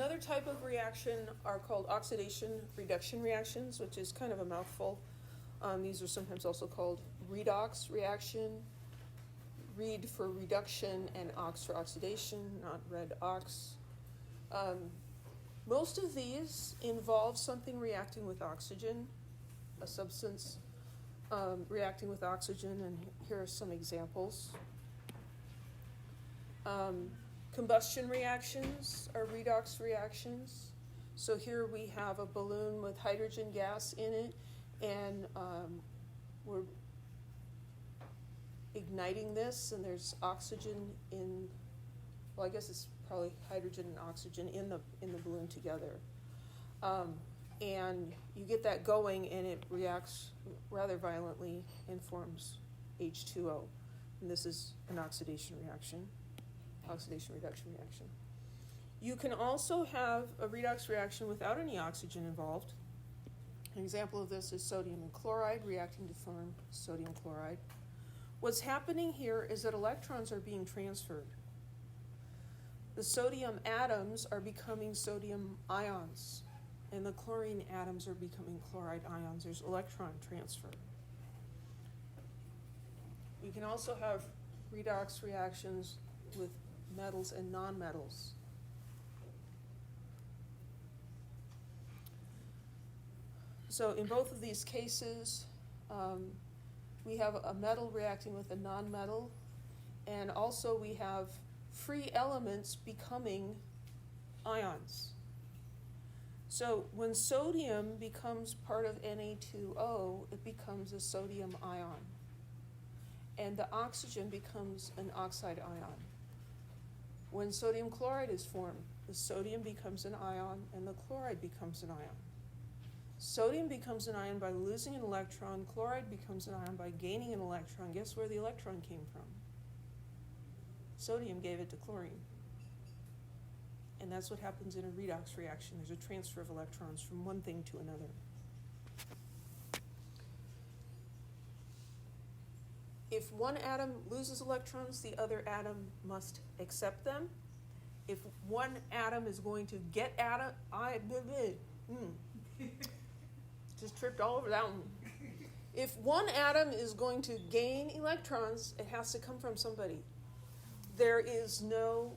Another type of reaction are called oxidation-reduction reactions, which is kind of a mouthful. These are sometimes also called redox reaction. Read for reduction and ox for oxidation, not red ox. Most of these involve something reacting with oxygen, a substance reacting with oxygen, and here are some examples. Combustion reactions are redox reactions. So here we have a balloon with hydrogen gas in it, and we're igniting this, and there's oxygen in, well, I guess it's probably hydrogen and oxygen in the balloon together. And you get that going, and it reacts rather violently and forms H2O. And this is an oxidation reaction, oxidation-reduction reaction. You can also have a redox reaction without any oxygen involved. An example of this is sodium and chloride reacting to form sodium chloride. What's happening here is that electrons are being transferred. The sodium atoms are becoming sodium ions, and the chlorine atoms are becoming chloride ions. There's electron transfer. You can also have redox reactions with metals and nonmetals. So in both of these cases, we have a metal reacting with a nonmetal, and also we have free elements becoming ions. So when sodium becomes part of Na2O, it becomes a sodium ion, and the oxygen becomes an oxide ion. When sodium chloride is formed, the sodium becomes an ion and the chloride becomes an ion. Sodium becomes an ion by losing an electron. Chloride becomes an ion by gaining an electron. Guess where the electron came from? Sodium gave it to chlorine. And that's what happens in a redox reaction. There's a transfer of electrons from one thing to another. If one atom loses electrons, the other atom must accept them. If one atom is going to get just tripped all over that one. If one atom is going to gain electrons, it has to come from somebody. There is no,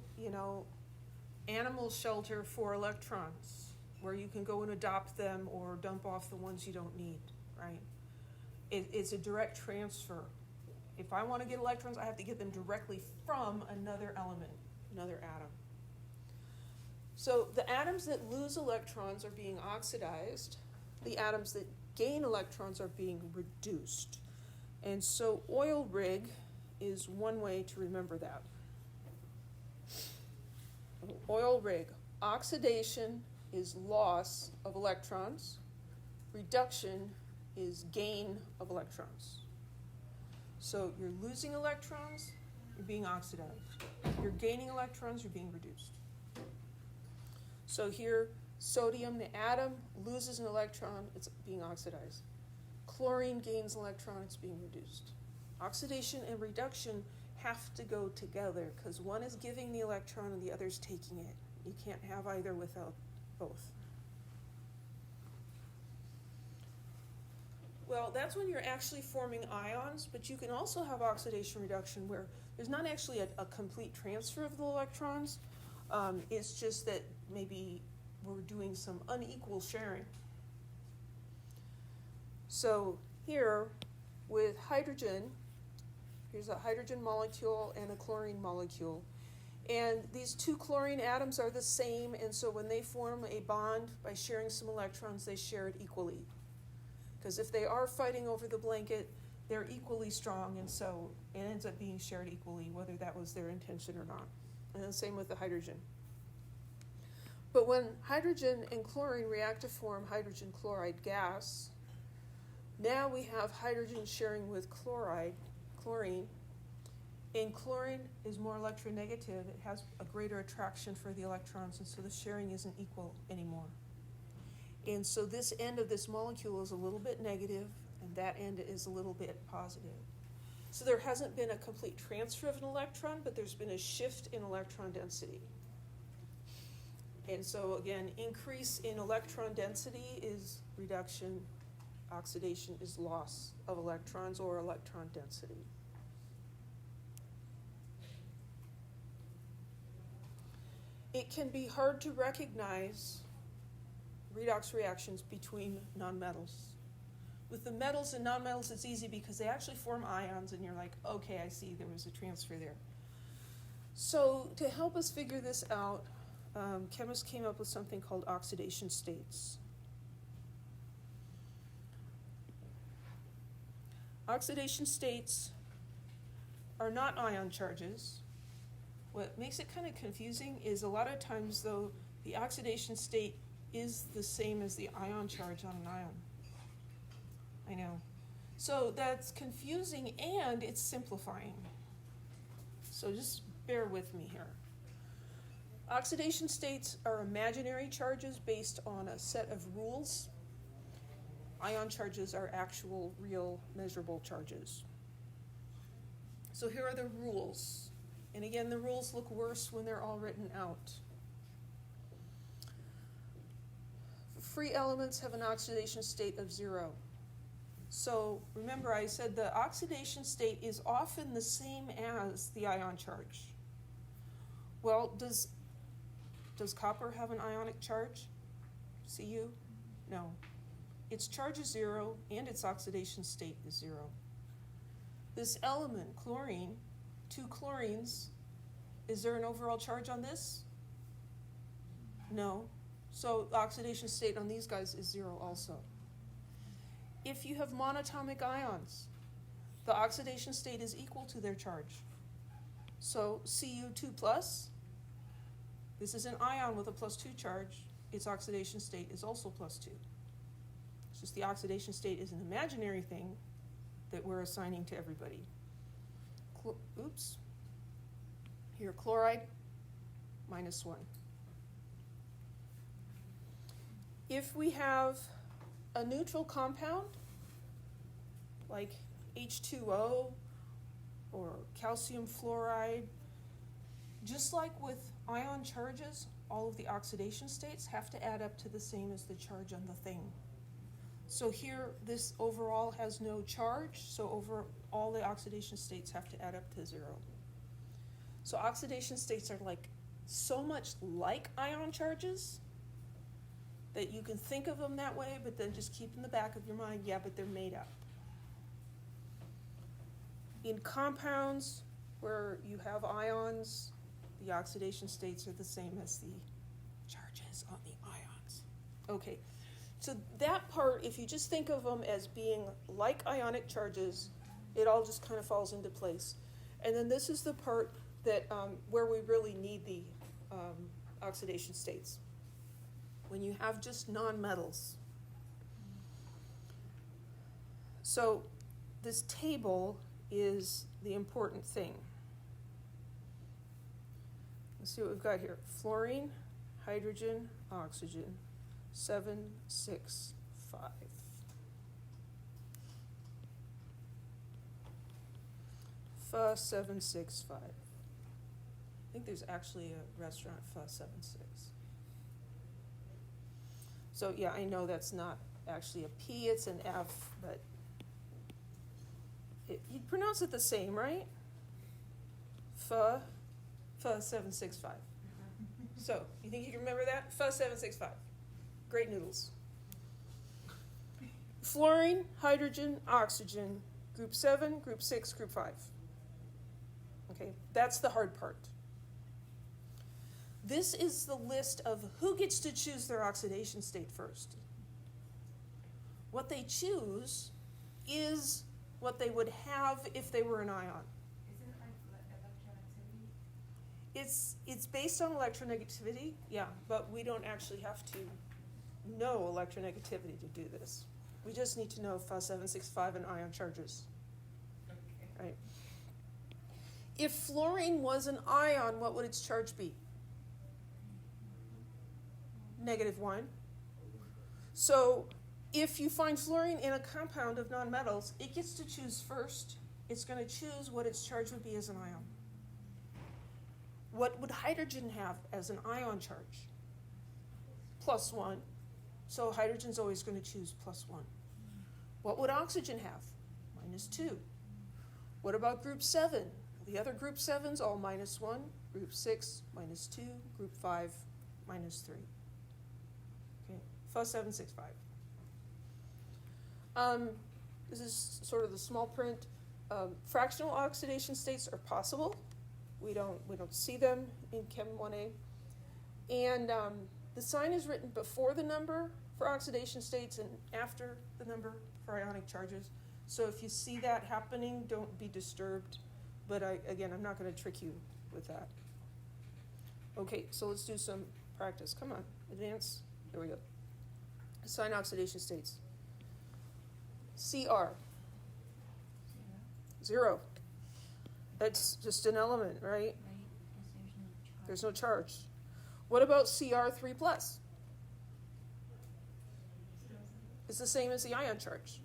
animal shelter for electrons where you can go and adopt them or dump off the ones you don't need, right? It's a direct transfer. If I want to get electrons, I have to get them directly from another element, another atom. So the atoms that lose electrons are being oxidized. The atoms that gain electrons are being reduced. And so oil rig is one way to remember that. Oil rig. Oxidation is loss of electrons. Reduction is gain of electrons. So you're losing electrons, you're being oxidized. You're gaining electrons, you're being reduced. So here, sodium, the atom, loses an electron, it's being oxidized. Chlorine gains an electron, it's being reduced. Oxidation and reduction have to go together because one is giving the electron and the other is taking it. You can't have either without both. Well, that's when you're actually forming ions, but you can also have oxidation reduction where there's not actually a complete transfer of the electrons. It's just that maybe we're doing some unequal sharing. So here with hydrogen, here's a hydrogen molecule and a chlorine molecule. And these two chlorine atoms are the same, and so when they form a bond by sharing some electrons, they share it equally. Because if they are fighting over the blanket, they're equally strong, and so it ends up being shared equally, whether that was their intention or not. And the same with the hydrogen. But when hydrogen and chlorine react to form hydrogen chloride gas, now we have hydrogen sharing with chlorine, and chlorine is more electronegative. It has a greater attraction for the electrons, and so the sharing isn't equal anymore. And so this end of this molecule is a little bit negative, and that end is a little bit positive. So there hasn't been a complete transfer of an electron, but there's been a shift in electron density. And so again, increase in electron density is reduction, oxidation is loss of electrons or electron density. It can be hard to recognize redox reactions between nonmetals. With the metals and nonmetals, it's easy because they actually form ions, and you're like, okay, I see there was a transfer there. So to help us figure this out, chemists came up with something called oxidation states. Oxidation states are not ion charges. What makes it kind of confusing is a lot of times, though, the oxidation state is the same as the ion charge on an ion. I know. So that's confusing and it's simplifying. So just bear with me here. Oxidation states are imaginary charges based on a set of rules. Ion charges are actual, real, measurable charges. So here are the rules. And again, the rules look worse when they're all written out. Free elements have an oxidation state of 0. So remember, I said the oxidation state is often the same as the ion charge. Well, does copper have an ionic charge? Cu? No. Its charge is 0 and its oxidation state is 0. This element, chlorine, 2 chlorines, is there an overall charge on this? No. So the oxidation state on these guys is 0 also. If you have monatomic ions, the oxidation state is equal to their charge. So Cu2 plus, this is an ion with a +2 charge, its oxidation state is also +2. It's just the oxidation state is an imaginary thing that we're assigning to everybody. Oops. Here, chloride, -1. If we have a neutral compound, like H2O or calcium fluoride, just like with ion charges, all of the oxidation states have to add up to the same as the charge on the thing. So here, this overall has no charge, so all the oxidation states have to add up to 0. So oxidation states are like so much like ion charges that you can think of them that way, but then just keep in the back of your mind, yeah, but they're made up. In compounds where you have ions, the oxidation states are the same as the charges on the ions. Okay, so that part, if you just think of them as being like ionic charges, it all just kind of falls into place. And then this is the part that where we really need the oxidation states. When you have just nonmetals. So this table is the important thing. Let's see what we've got here. Fluorine, hydrogen, oxygen, 7, 6, 5. Fa765. I think there's actually a restaurant, Fa76. So yeah, I know that's not actually a P, it's an F, but you pronounce it the same, right? Fa765. So, you think you can remember that? Fa765. Great noodles. Fluorine, hydrogen, oxygen, group 7, group 6, group 5. Okay, that's the hard part. This is the list of who gets to choose their oxidation state first. What they choose is what they would have if they were an ion. Isn't it like electronegativity? It's based on electronegativity, yeah, but we don't actually have to know electronegativity to do this. We just need to know Fa765 and ion charges. Okay. Right? If fluorine was an ion, what would its charge be? -1. So if you find fluorine in a compound of nonmetals, it gets to choose first. It's going to choose what its charge would be as an ion. What would hydrogen have as an ion charge? plus 1. So hydrogen's always going to choose plus 1. What would oxygen have? Minus 2. What about group 7? The other group 7's all minus 1. Group 6, minus 2. Group 5, minus 3. Okay, F765. This is sort of the small print. Fractional oxidation states are possible. We don't see them in Chem 1A. And the sign is written before the number for oxidation states and after the number for ionic charges. So if you see that happening, don't be disturbed. But again, I'm not going to trick you with that. Okay, so let's do some practice. Come on, advance. There we go. Assign oxidation states. Cr. 0. That's just an element, right? Right, because There's no charge. What about Cr3 plus? It's the same as the ion charge.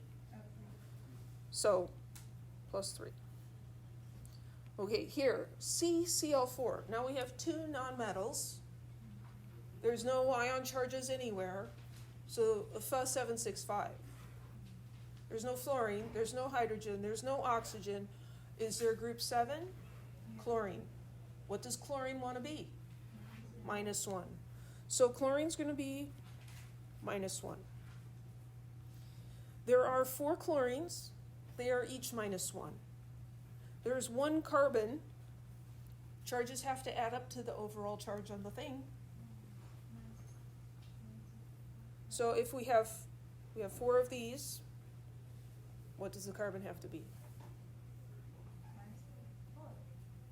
So, plus 3. Okay, here, CCl4. Now we have 2 nonmetals. There's no ion charges anywhere. So, F765. There's no fluorine, there's no hydrogen, there's no oxygen. Is there group 7? Chlorine. What does chlorine want to be? Minus 1. So chlorine's going to be minus 1. There are 4 chlorines. They are each minus 1. There's 1 carbon. Charges have to add up to the overall charge on the thing. So if we have 4 of these, what does the carbon have to be?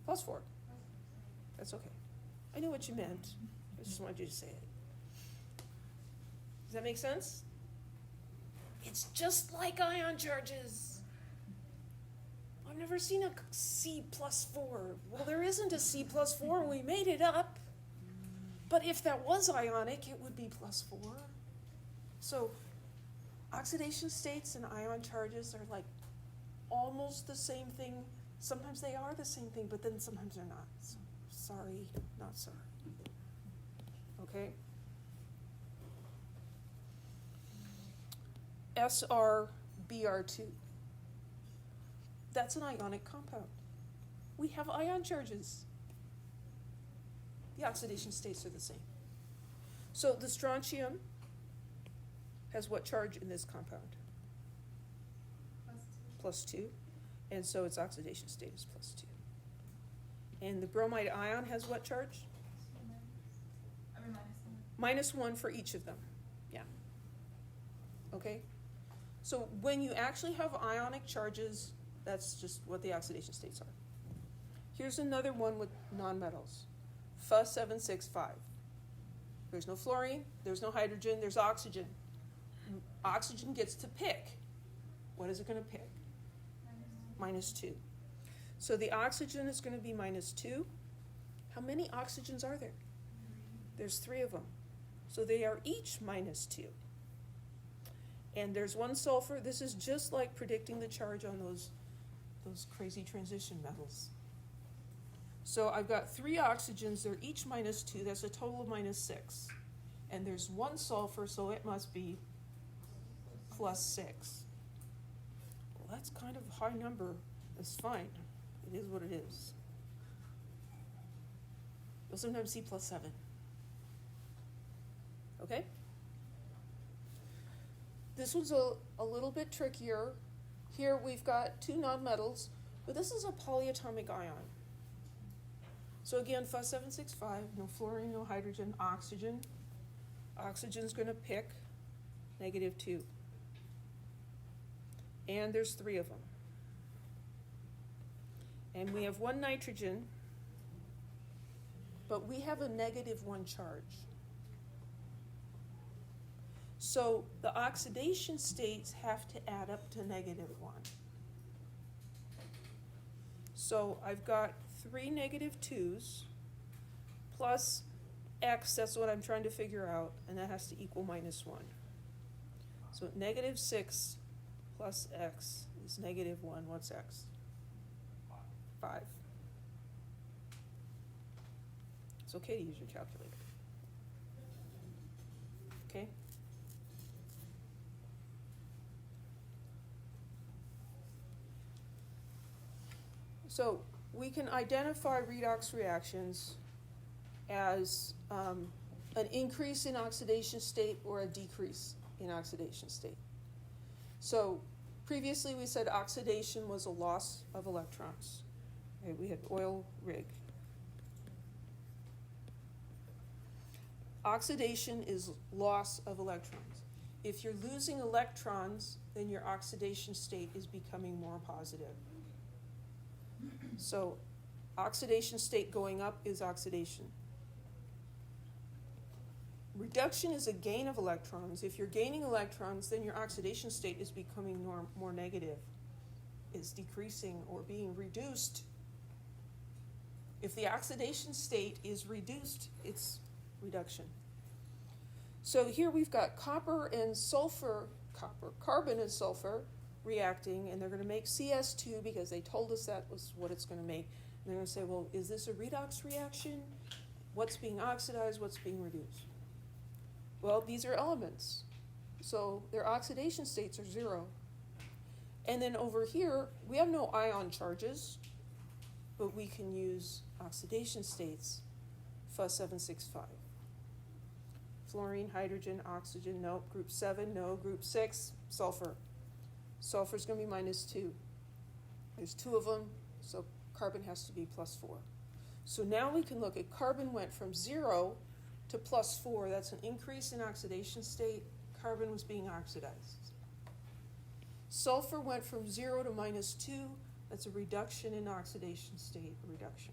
Plus 4. That's okay. I knew what you meant. I just wanted you to say it. Does that make sense? It's just like ion charges. I've never seen a C plus 4. Well, there isn't a C plus 4. We made it up. But if that was ionic, it would be plus 4. So oxidation states and ion charges are like almost the same thing. Sometimes they are the same thing, but then sometimes they're not. So, sorry, not sorry. Okay? SrBr2. That's an ionic compound. We have ion charges. The oxidation states are the same. So the strontium has what charge in this compound? Plus 2. And so its oxidation state is plus 2. And the bromide ion has what charge? Minus 1 for each of them. Yeah. Okay? So when you actually have ionic charges, that's just what the oxidation states are. Here's another one with nonmetals. F765. There's no fluorine, there's no hydrogen, there's oxygen. Oxygen gets to pick. What is it going to pick? Minus 2. So the oxygen is going to be minus 2. How many oxygens are there? There's 3 of them. So they are each minus 2. And there's 1 sulfur. This is just like predicting the charge on those crazy transition metals. So I've got 3 oxygens. They're each minus 2. That's a total of minus 6. And there's 1 sulfur, so it must be plus 6. Well, that's kind of a high number. That's fine. It is what it is. You'll sometimes see plus 7. Okay? This one's a little bit trickier. Here we've got 2 nonmetals, but this is a polyatomic ion. So again, F765, no fluorine, no hydrogen, oxygen. Oxygen's going to pick negative 2. And there's 3 of them. And we have 1 nitrogen, but we have a negative 1 charge. So the oxidation states have to add up to negative 1. So I've got 3 negative 2's plus x, that's what I'm trying to figure out, and that has to equal minus 1. So negative 6 plus x is negative 1. What's x? 5. It's okay to use your calculator. okay? So we can identify redox reactions as an increase in oxidation state or a decrease in oxidation state. So previously we said oxidation was a loss of electrons. Okay, we had oil rig. Oxidation is loss of electrons. If you're losing electrons, then your oxidation state is becoming more positive. So oxidation state going up is oxidation. Reduction is a gain of electrons. If you're gaining electrons, then your oxidation state is becoming more negative. It's decreasing or being reduced. If the oxidation state is reduced, it's reduction. So here we've got carbon and sulfur reacting, and they're going to make CS2 because they told us that was what it's going to make. And they're going to say, well, is this a redox reaction? What's being oxidized? What's being reduced? Well, these are elements. So their oxidation states are 0. And then over here, we have no ion charges, but we can use oxidation states, Fu765. Fluorine, hydrogen, oxygen, no. Group 7, no. Group 6, sulfur. Sulfur's going to be -2. There's 2 of them, so carbon has to be +4. So now we can look at carbon went from 0 to +4. That's an increase in oxidation state. Carbon was being oxidized. Sulfur went from 0 to -2. That's a reduction in oxidation state, a reduction.